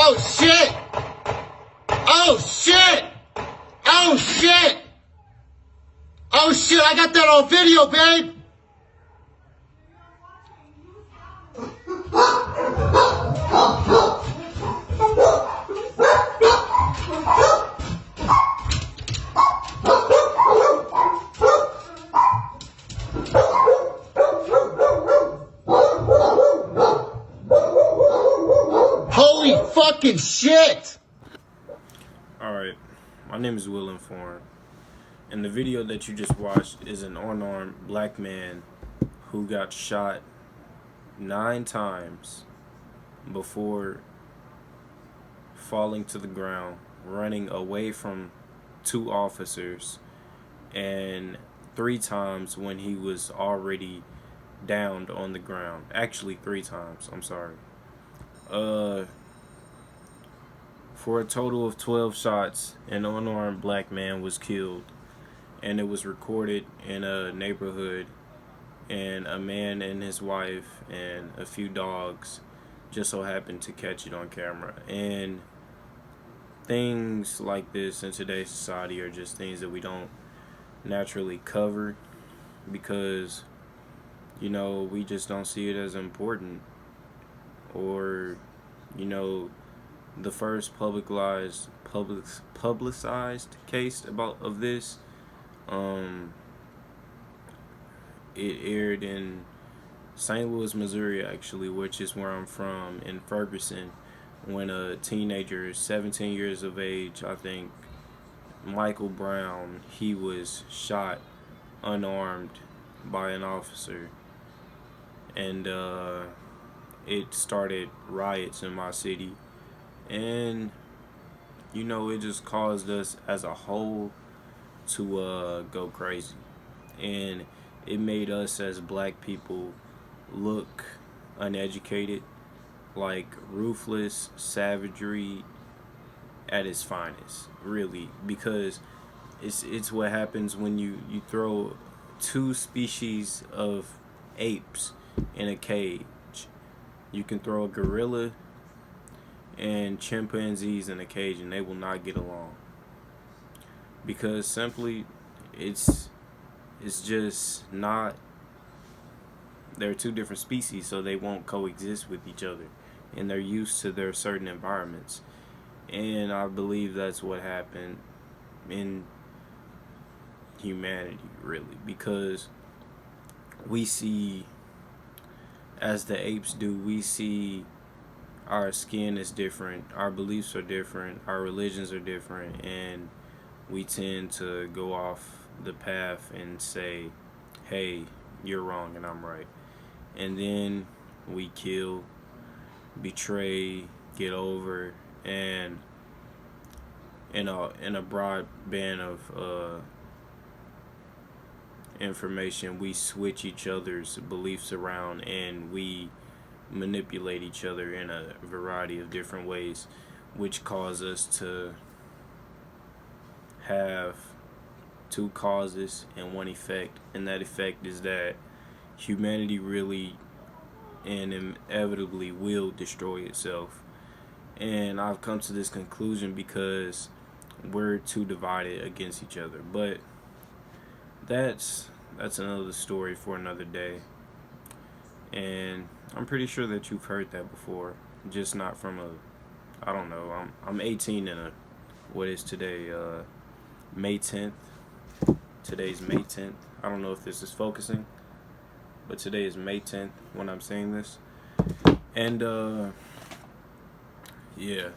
Oh shit! Oh shit! Oh shit! Oh shit, I got that on video, babe! Holy fucking shit! Alright, my name is Will Inform, and the video that you just watched is an unarmed black man who got shot 9 times before falling to the ground, running away from 2 officers, and 3 times when he was already downed on the ground. Actually 3 times, I'm sorry. For a total of 12 shots, an unarmed black man was killed, and it was recorded in a neighborhood, and a man and his wife and a few dogs just so happened to catch it on camera. And things like this in today's society are just things that we don't naturally cover because, you know, we just don't see it as important. Or, you know, the first publicized case of this, it aired in St. Louis, Missouri, actually, which is where I'm from, in Ferguson, when a teenager, 17 years of age, I think, Michael Brown, he was shot unarmed by an officer, and it started riots in my city. And, you know, it just caused us as a whole to go crazy. And it made us as black people look uneducated, like ruthless savagery at its finest, really. Because it's what happens when you throw 2 species of apes in a cage. You can throw a gorilla and chimpanzees in a cage and they will not get along, because simply it's just not, they're 2 different species, so they won't coexist with each other, and they're used to their certain environments. And I believe that's what happened in humanity, really, because we see, as the apes do, we see our skin is different, our beliefs are different, our religions are different, and we tend to go off the path and say, hey, you're wrong and I'm right. And then we kill, betray, get over, and in a broad band of information, we switch each other's beliefs around, and we manipulate each other in a variety of different ways, which cause us to have 2 causes and 1 effect. And that effect is that humanity really and inevitably will destroy itself. And I've come to this conclusion because we're too divided against each other. But that's another story for another day. And I'm pretty sure that you've heard that before, just not from I don't know, I'm 18 in what is today, May 10th. Today's May 10th. I don't know if this is focusing, but today is May 10th when I'm saying this. And yeah.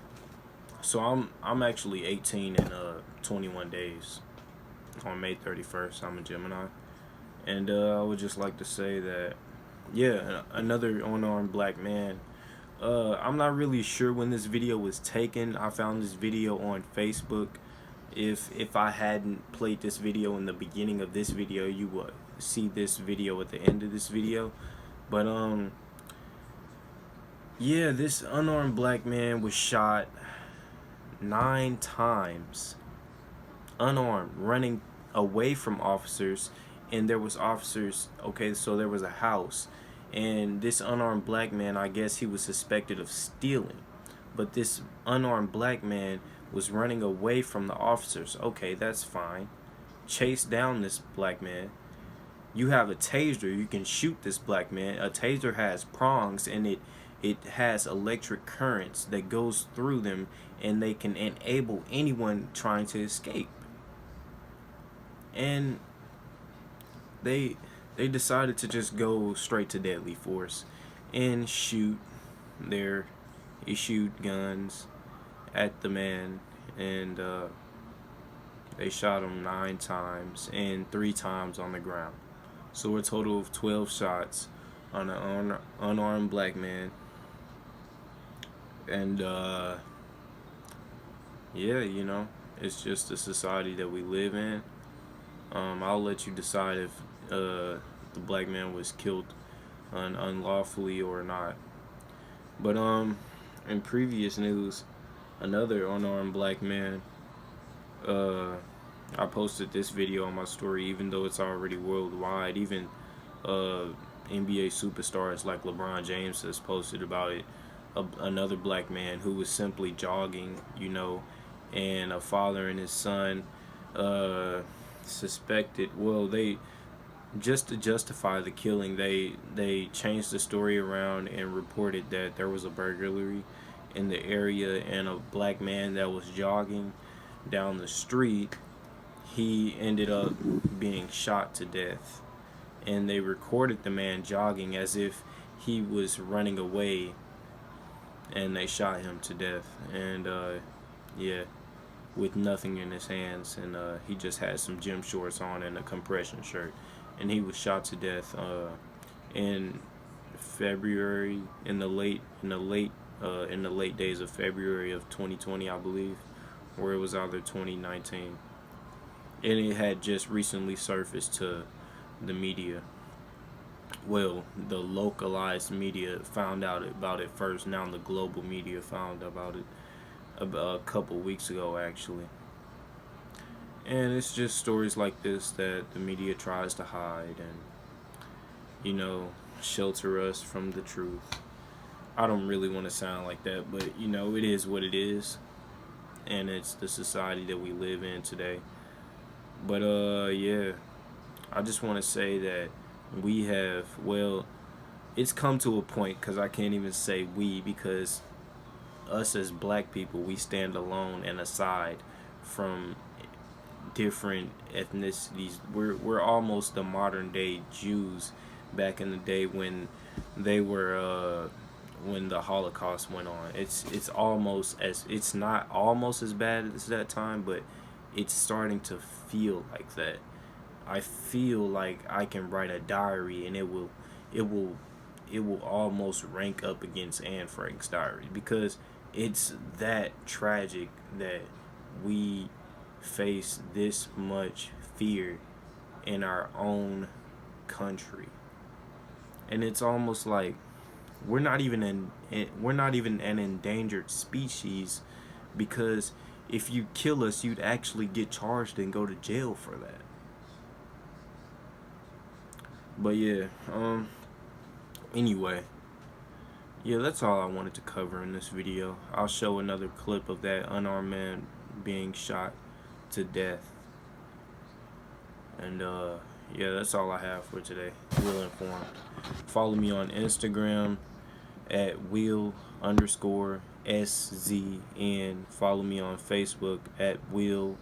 So I'm actually 18 in 21 days. On May 31st, I'm a Gemini. And I would just like to say that, yeah, another unarmed black man. I'm not really sure when this video was taken. I found this video on Facebook. If I hadn't played this video in the beginning of this video, you would see this video at the end of this video. But yeah, this unarmed black man was shot 9 times, unarmed, running away from officers. And there was officers, okay, so there was a house, and this unarmed black man, I guess he was suspected of stealing. but this unarmed black man was running away from the officers. Okay, that's fine. Chase down this black man. You have a taser, you can shoot this black man. A taser has prongs, and it has electric currents that goes through them, and they can enable anyone trying to escape. And they decided to just go straight to deadly force and shoot their issued guns at the man, and they shot him 9 times and 3 times on the ground. So a total of 12 shots on an unarmed black man. And yeah, you know, it's just the society that we live in. I'll let you decide if the black man was killed unlawfully or not. But in previous news, another unarmed black man, I posted this video on my story, even though it's already worldwide. Even NBA superstars like LeBron James has posted about it. Another black man who was simply jogging, you know, and a father and his son suspected, well, they, just to justify the killing, they changed the story around and reported that there was a burglary in the area, and a black man that was jogging down the street, he ended up being shot to death. And they recorded the man jogging as if he was running away, and they shot him to death. And yeah, with nothing in his hands, and he just had some gym shorts on and a compression shirt, and he was shot to death in February, in the late days of February of 2020, I believe, or it was either 2019, and it had just recently surfaced to the media. Well, the localized media found out about it first. Now the global media found about it a couple weeks ago, actually. And it's just stories like this that the media tries to hide and, you know, shelter us from the truth. I don't really want to sound like that, but, you know, it is what it is. And it's the society that we live in today. But, yeah, I just want to say that we have, well, it's come to a point, because I can't even say we, because us as black people, we stand alone and aside from different ethnicities. We're almost the modern day Jews back in the day when they were when the Holocaust went on. It's almost as, it's not almost as bad as that time, but it's starting to feel like that. I feel like I can write a diary and it will almost rank up against Anne Frank's diary, because it's that tragic that we face this much fear in our own country. And it's almost like we're not even an endangered species, because if you kill us, you'd actually get charged and go to jail for that. But yeah, anyway, yeah, that's all I wanted to cover in this video. I'll show another clip of that unarmed man being shot to death. And yeah, that's all I have for today. Will Informed. Follow me on Instagram at Will_SZN. Follow me on Facebook at WillSZN.